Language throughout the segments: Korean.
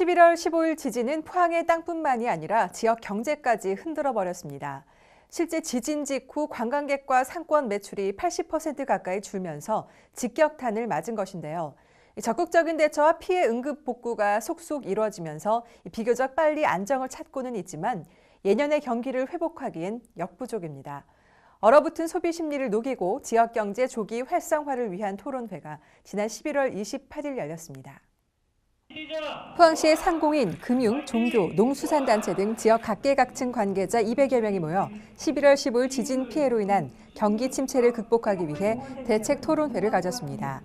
11월 15일 지진은 포항의 땅뿐만이 아니라 지역 경제까지 흔들어 버렸습니다. 실제 지진 직후 관광객과 상권 매출이 80% 가까이 줄면서 직격탄을 맞은 것인데요. 적극적인 대처와 피해 응급 복구가 속속 이루어지면서 비교적 빨리 안정을 찾고는 있지만 예년의 경기를 회복하기엔 역부족입니다. 얼어붙은 소비 심리를 녹이고 지역 경제 조기 활성화를 위한 토론회가 지난 11월 28일 열렸습니다. 포항시의 상공인, 금융, 종교, 농수산단체 등 지역 각계각층 관계자 200여 명이 모여 11월 15일 지진 피해로 인한 경기 침체를 극복하기 위해 대책 토론회를 가졌습니다.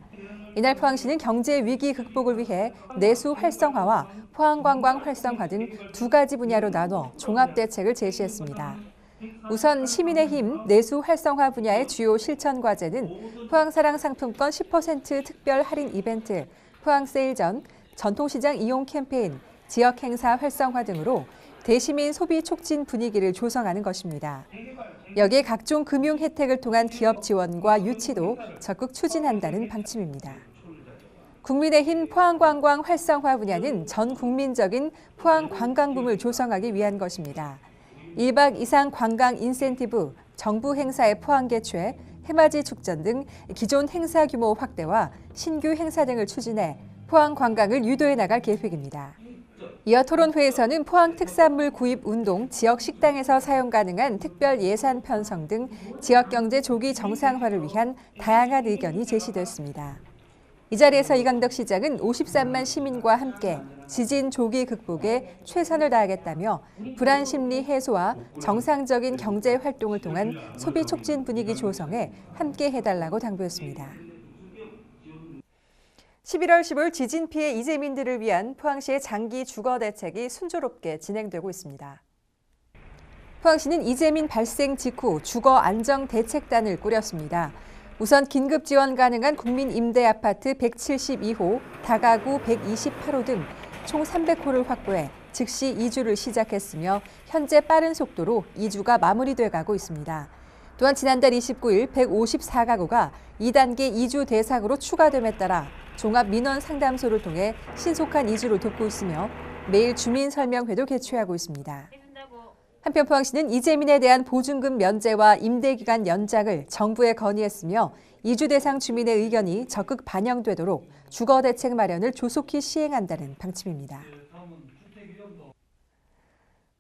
이날 포항시는 경제 위기 극복을 위해 내수 활성화와 포항관광 활성화 등 두 가지 분야로 나눠 종합 대책을 제시했습니다. 우선 시민의 힘, 내수 활성화 분야의 주요 실천 과제는 포항사랑 상품권 10% 특별 할인 이벤트, 포항세일전, 전통시장 이용 캠페인, 지역 행사 활성화 등으로 대시민 소비 촉진 분위기를 조성하는 것입니다. 여기에 각종 금융 혜택을 통한 기업 지원과 유치도 적극 추진한다는 방침입니다. 국민의힘 포항관광 활성화 분야는 전 국민적인 포항관광붐을 조성하기 위한 것입니다. 1박 이상 관광 인센티브, 정부 행사의 포항 개최, 해맞이 축전 등 기존 행사 규모 확대와 신규 행사 등을 추진해 포항 관광을 유도해 나갈 계획입니다. 이어 토론회에서는 포항 특산물 구입 운동, 지역 식당에서 사용 가능한 특별 예산 편성 등 지역 경제 조기 정상화를 위한 다양한 의견이 제시됐습니다. 이 자리에서 이강덕 시장은 53만 시민과 함께 지진 조기 극복에 최선을 다하겠다며 불안 심리 해소와 정상적인 경제 활동을 통한 소비 촉진 분위기 조성에 함께 해달라고 당부했습니다. 11월 15일 지진 피해 이재민들을 위한 포항시의 장기 주거 대책이 순조롭게 진행되고 있습니다. 포항시는 이재민 발생 직후 주거 안정 대책단을 꾸렸습니다. 우선 긴급 지원 가능한 국민 임대 아파트 172호, 다가구 128호 등 총 300호를 확보해 즉시 이주를 시작했으며 현재 빠른 속도로 이주가 마무리돼 가고 있습니다. 또한 지난달 29일 154가구가 2단계 이주 대상으로 추가됨에 따라 종합민원 상담소를 통해 신속한 이주를 돕고 있으며 매일 주민 설명회도 개최하고 있습니다. 한편 포항시는 이재민에 대한 보증금 면제와 임대기간 연장을 정부에 건의했으며 이주 대상 주민의 의견이 적극 반영되도록 주거대책 마련을 조속히 시행한다는 방침입니다.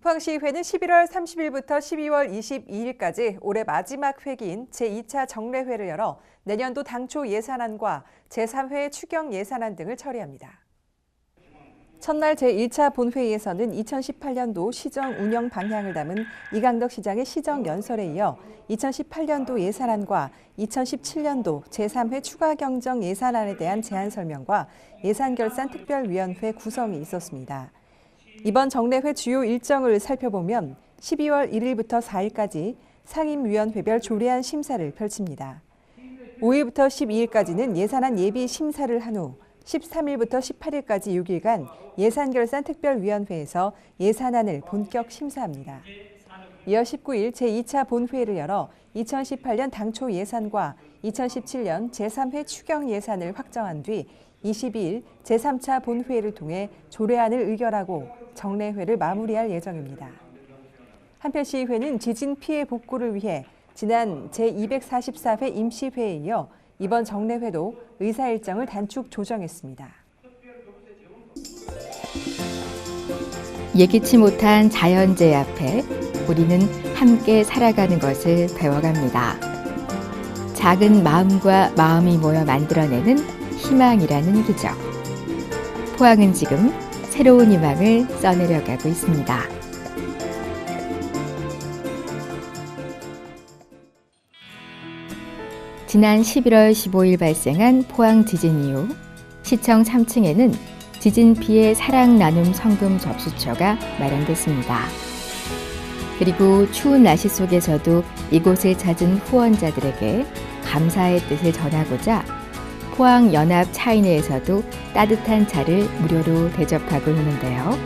포항시의회는 11월 30일부터 12월 22일까지 올해 마지막 회기인 제2차 정례회를 열어 내년도 당초 예산안과 제3회 추경 예산안 등을 처리합니다. 첫날 제1차 본회의에서는 2018년도 시정 운영 방향을 담은 이강덕 시장의 시정 연설에 이어 2018년도 예산안과 2017년도 제3회 추가 경정 예산안에 대한 제안 설명과 예산결산특별위원회 구성이 있었습니다. 이번 정례회 주요 일정을 살펴보면 12월 1일부터 4일까지 상임위원회별 조례안 심사를 펼칩니다. 5일부터 12일까지는 예산안 예비 심사를 한 후 13일부터 18일까지 6일간 예산결산특별위원회에서 예산안을 본격 심사합니다. 이어 19일 제2차 본회의를 열어 2018년 당초 예산과 2017년 제3회 추경 예산을 확정한 뒤 22일 제3차 본회의를 통해 조례안을 의결하고 정례회를 마무리할 예정입니다. 한편 시의회는 지진 피해 복구를 위해 지난 제244회 임시회에 이어 이번 정례회도 의사 일정을 단축 조정했습니다. 예기치 못한 자연재해 앞에 우리는 함께 살아가는 것을 배워갑니다. 작은 마음과 마음이 모여 만들어내는 희망이라는 기적. 포항은 지금 새로운 희망을 써내려가고 있습니다. 지난 11월 15일 발생한 포항 지진 이후 시청 3층에는 지진 피해 사랑 나눔 성금 접수처가 마련됐습니다. 그리고 추운 날씨 속에서도 이곳을 찾은 후원자들에게 감사의 뜻을 전하고자 포항 연합 차이내에서도 따뜻한 차를 무료로 대접하고 있는데요.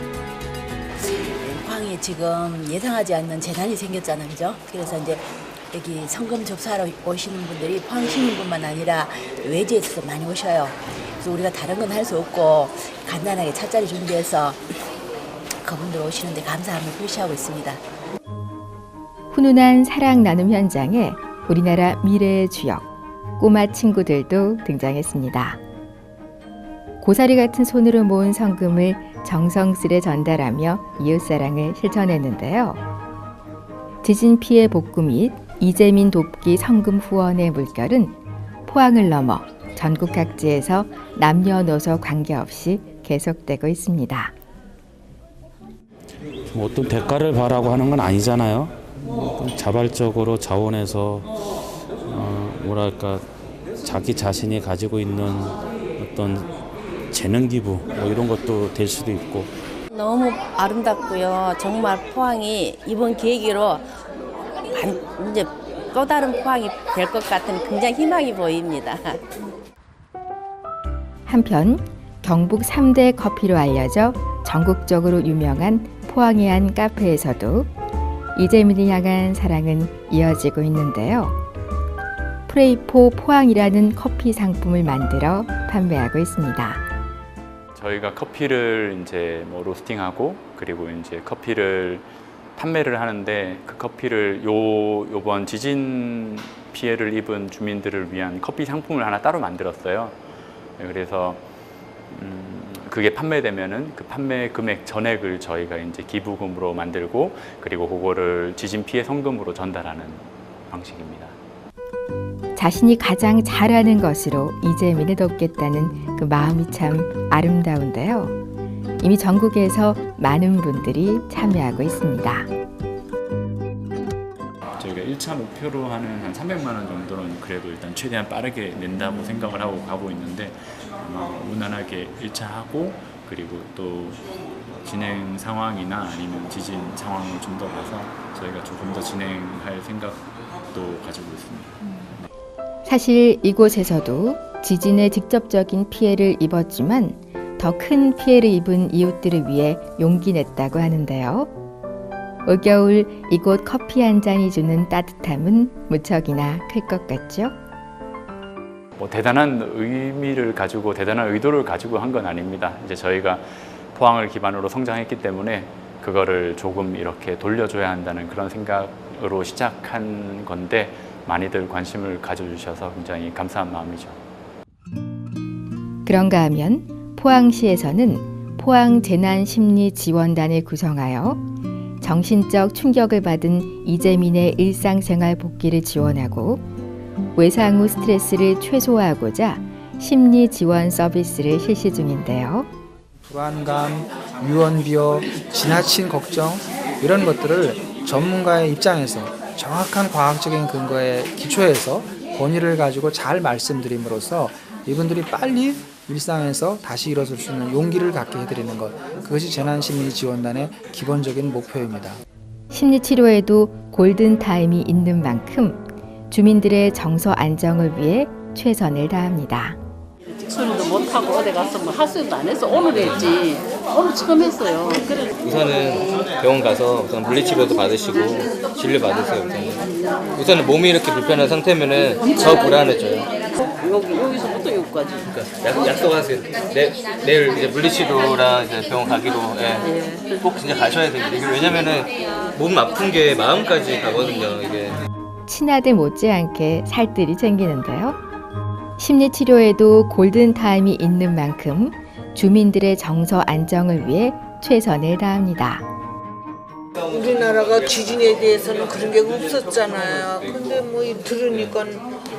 포항에 지금 예상하지 않는 재난이 생겼잖아요, 그죠? 그래서 이제 여기 성금 접수하러 오시는 분들이 포항 시민뿐만 아니라 외지에서도 많이 오셔요. 그래서 우리가 다른 건 할 수 없고 간단하게 찻자리 준비해서 그분들 오시는데 감사함을 표시하고 있습니다. 훈훈한 사랑 나눔 현장에 우리나라 미래의 주역, 꼬마 친구들도 등장했습니다. 고사리 같은 손으로 모은 성금을 정성스레 전달하며 이웃사랑을 실천했는데요. 지진 피해 복구 및 이재민 돕기 성금 후원의 물결은 포항을 넘어 전국 각지에서 남녀노소 관계없이 계속되고 있습니다. 어떤 대가를 바라고 하는 건 아니잖아요. 자발적으로 자원해서 뭐랄까 자기 자신이 가지고 있는 어떤 재능 기부 뭐 이런 것도 될 수도 있고. 너무 아름답고요. 정말 포항이 이번 계기로 이제 또 다른 포항이 될 것 같은 굉장히 희망이 보입니다. 한편 경북 3대 커피로 알려져 전국적으로 유명한 포항의 한 카페에서도 이재민을 향한 사랑은 이어지고 있는데요. 프레이포 포항이라는 커피 상품을 만들어 판매하고 있습니다. 저희가 커피를 이제 뭐 로스팅하고 그리고 이제 커피를 판매를 하는데 그 커피를 요번 지진 피해를 입은 주민들을 위한 커피 상품을 하나 따로 만들었어요. 그래서 그게 판매되면은 그 판매 금액 전액을 저희가 이제 기부금으로 만들고 그리고 그거를 지진 피해 성금으로 전달하는 방식입니다. 자신이 가장 잘하는 것으로 이재민을 돕겠다는 그 마음이 참 아름다운데요. 이미 전국에서 많은 분들이 참여하고 있습니다. 저희가 1차 목표로 하는 한 300만 원 정도는 그래도 일단 최대한 빠르게 낸다고 생각을 하고 가고 있는데 무난하게 1차 하고 그리고 또 진행 상황이나 아니면 지진 상황을 좀 더 봐서 저희가 조금 더 진행할 생각도 가지고 있습니다. 사실 이곳에서도 지진의 직접적인 피해를 입었지만 더 큰 피해를 입은 이웃들을 위해 용기 냈다고 하는데요. 올겨울 이곳 커피 한 잔이 주는 따뜻함은 무척이나 클 것 같죠? 뭐 대단한 의미를 가지고 대단한 의도를 가지고 한 건 아닙니다. 이제 저희가 포항을 기반으로 성장했기 때문에 그거를 조금 이렇게 돌려줘야 한다는 그런 생각으로 시작한 건데 많이들 관심을 가져주셔서 굉장히 감사한 마음이죠. 그런가 하면 포항시에서는 포항재난심리지원단을 구성하여 정신적 충격을 받은 이재민의 일상생활 복귀를 지원하고 외상 후 스트레스를 최소화하고자 심리지원 서비스를 실시 중인데요. 불안감, 유언비어, 지나친 걱정 이런 것들을 전문가의 입장에서 정확한 과학적인 근거에 기초해서 권위를 가지고 잘 말씀드림으로써 이분들이 빨리 일상에서 다시 일어설 수 있는 용기를 갖게 해드리는 것, 그것이 재난심리지원단의 기본적인 목표입니다. 심리치료에도 골든타임이 있는 만큼 주민들의 정서 안정을 위해 최선을 다합니다. 수련도 못하고 어디 가서 뭐 학습도 안 해서 오늘 했지. 오늘 처음 했어요. 그래. 우선은 병원 가서 우선 물리치료도 받으시고 진료 받으세요. 우선은 몸이 이렇게 불편한 상태면은 더 불안해져요. 여기서부터 여기까지. 그러니까 약속하세요. 내일 이제 물리치료랑 이제 병원 가기로 꼭 진짜 가셔야 됩니다. 이게 왜냐면은 몸 아픈 게 마음까지 가거든요. 이게. 친아들 못지않게 살뜰이 생기는데요. 심리치료에도 골든타임이 있는 만큼 주민들의 정서 안정을 위해 최선을 다합니다. 우리나라가 지진에 대해서는 그런 게 없었잖아요. 근데 뭐 들으니까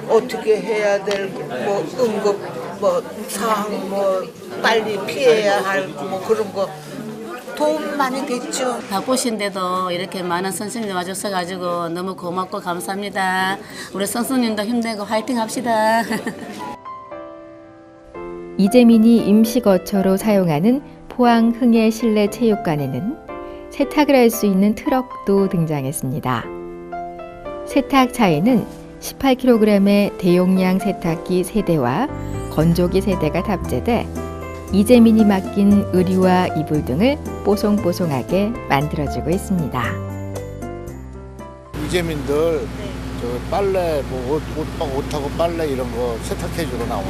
어떻게 해야 될 뭐 응급 뭐 상황 뭐 빨리 피해야 할 뭐 그런 거 도움 많이 됐죠. 바쁘신데도 이렇게 많은 선생님 와줘서 가지고 너무 고맙고 감사합니다. 우리 선생님도 힘내고 화이팅 합시다. 이재민이 임시거처로 사용하는 포항 흥해 실내 체육관에는 세탁을 할 수 있는 트럭도 등장했습니다. 세탁차에는 18kg의 대용량 세탁기 3대와 건조기 3대가 탑재돼 이재민이 맡긴 의류와 이불 등을 뽀송뽀송하게 만들어주고 있습니다. 이재민들 그 빨래 뭐 옷하고 빨래 이런 거 세탁해주러 나오는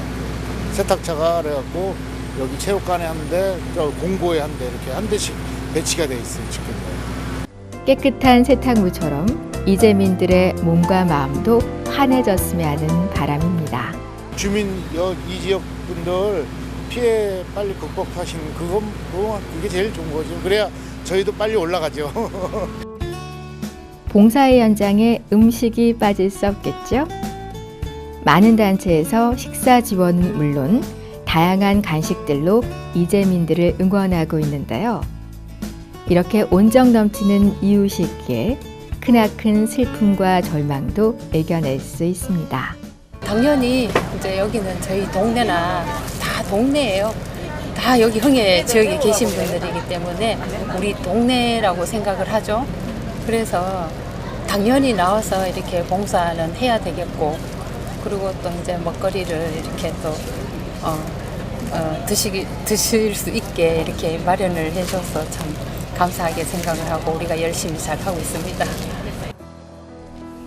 세탁차가 그래갖고 여기 체육관에 한 대, 저 공고에 한 대 이렇게 한 대씩 배치가 돼 있어요 지금. 깨끗한 세탁물처럼 이재민들의 몸과 마음도 환해졌으면 하는 바람입니다. 주민 이 지역 분들 피해 빨리 극복하시는 그게 제일 좋은 거죠. 그래야 저희도 빨리 올라가죠. 봉사의 현장에 음식이 빠질 수 없겠죠? 많은 단체에서 식사 지원은 물론 다양한 간식들로 이재민들을 응원하고 있는데요. 이렇게 온정 넘치는 이웃이기에 크나큰 슬픔과 절망도 이겨낼 수 있습니다. 당연히 이제 여기는 저희 동네나 다 동네예요. 다 여기 흥해 지역에 계신 분들이기 때문에 우리 동네라고 생각을 하죠. 그래서 당연히 나와서 이렇게 봉사는 해야 되겠고, 그리고 또 이제 먹거리를 이렇게 또 드실 수 있게 이렇게 마련을 해줘서 참 감사하게 생각을 하고 우리가 열심히 잘 하고 있습니다.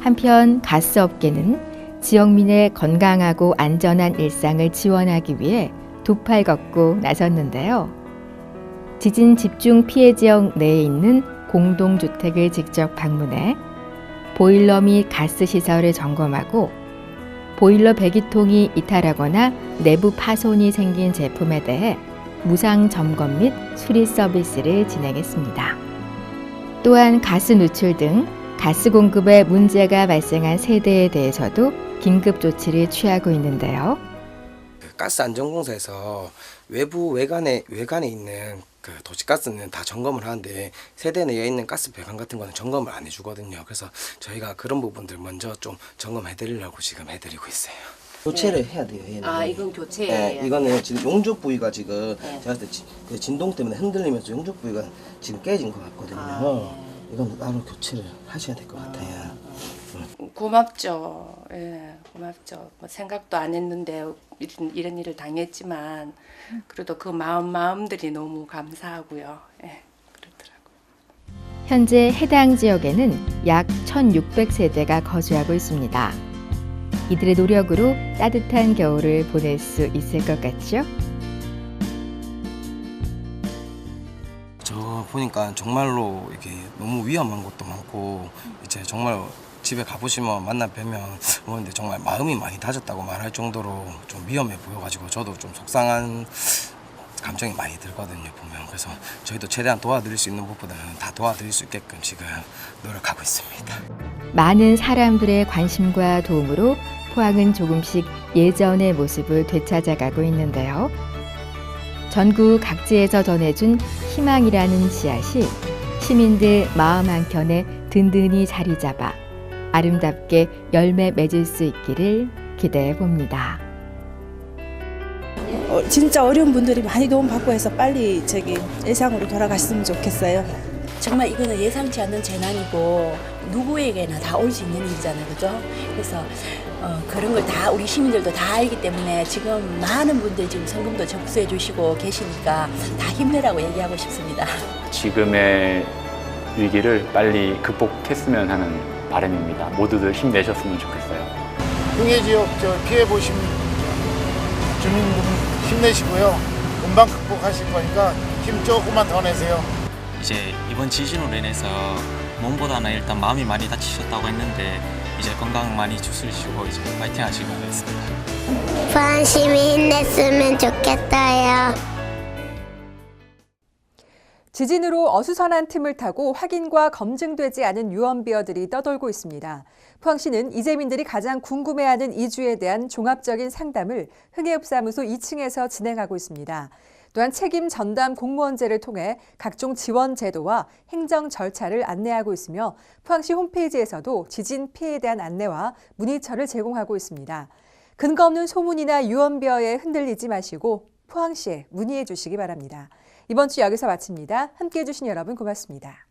한편 가스업계는 지역민의 건강하고 안전한 일상을 지원하기 위해 두 팔 걷고 나섰는데요. 지진 집중 피해 지역 내에 있는 공동주택을 직접 방문해 보일러 및 가스 시설을 점검하고 보일러 배기통이 이탈하거나 내부 파손이 생긴 제품에 대해 무상 점검 및 수리 서비스를 진행했습니다. 또한 가스 누출 등 가스 공급에 문제가 발생한 세대에 대해서도 긴급 조치를 취하고 있는데요. 가스 안전공사에서 외관에 있는 그 도시가스는 다 점검을 하는데 세대 내에 있는 가스 배관 같은 거는 점검을 안 해주거든요. 그래서 저희가 그런 부분들 먼저 좀 점검해드리려고 지금 해드리고 있어요. 교체를 해야 돼요. 얘는. 아, 이건 교체예요. 네, 이거는 지금 용접 부위가 지금 제가 봤을 때 그 진동 때문에 흔들리면서 용접 부위가 지금 깨진 것 같거든요. 이건 따로 교체를 하셔야 될 것 같아요. 고맙죠. 예, 고맙죠. 뭐 생각도 안 했는데 이런 일을 당했지만 그래도 그 마음들이 너무 감사하고요. 예, 그렇더라고요. 현재 해당 지역에는 약 1,600세대가 거주하고 있습니다. 이들의 노력으로 따뜻한 겨울을 보낼 수 있을 것 같죠? 저 보니까 정말로 이게 너무 위험한 것도 많고 이제 정말 집에 가보시면 만나 뵈면 근데 정말 마음이 많이 다졌다고 말할 정도로 좀 위험해 보여가지고 저도 좀 속상한 감정이 많이 들거든요 보면. 그래서 저희도 최대한 도와드릴 수 있는 것보다는 다 도와드릴 수 있게끔 지금 노력하고 있습니다. 많은 사람들의 관심과 도움으로 포항은 조금씩 예전의 모습을 되찾아가고 있는데요. 전국 각지에서 전해준 희망이라는 씨앗이 시민들 마음 한켠에 든든히 자리 잡아 아름답게 열매 맺을 수 있기를 기대해 봅니다. 진짜 어려운 분들이 많이 도움받고 해서 빨리 일상으로 돌아갔으면 좋겠어요. 정말 이거는 예상치 않는 재난이고 누구에게나 다 올 수 있는 일이잖아요, 그죠? 그래서 그런 걸 다 우리 시민들도 다 알기 때문에 지금 많은 분들 지금 성금도 접수해 주시고 계시니까 다 힘내라고 얘기하고 싶습니다. 지금의 위기를 빨리 극복했으면 하는 바람입니다. 모두들 힘내셨으면 좋겠어요. 흥해 지역 피해 보신 주민분 힘내시고요. 금방 극복하실 거니까 힘 조금만 더 내세요. 이제 이번 지진으로 인해서 몸보다는 일단 마음이 많이 다치셨다고 했는데 이제 건강 많이 주무시고 이제 파이팅 하시기 바라겠습니다. 포항 시민 힘냈으면 좋겠어요. 지진으로 어수선한 틈을 타고 확인과 검증되지 않은 유언비어들이 떠돌고 있습니다. 포항시는 이재민들이 가장 궁금해하는 이주에 대한 종합적인 상담을 흥해읍사무소 2층에서 진행하고 있습니다. 또한 책임 전담 공무원제를 통해 각종 지원 제도와 행정 절차를 안내하고 있으며 포항시 홈페이지에서도 지진 피해에 대한 안내와 문의처를 제공하고 있습니다. 근거 없는 소문이나 유언비어에 흔들리지 마시고 포항시에 문의해 주시기 바랍니다. 이번 주 여기서 마칩니다. 함께해 주신 여러분 고맙습니다.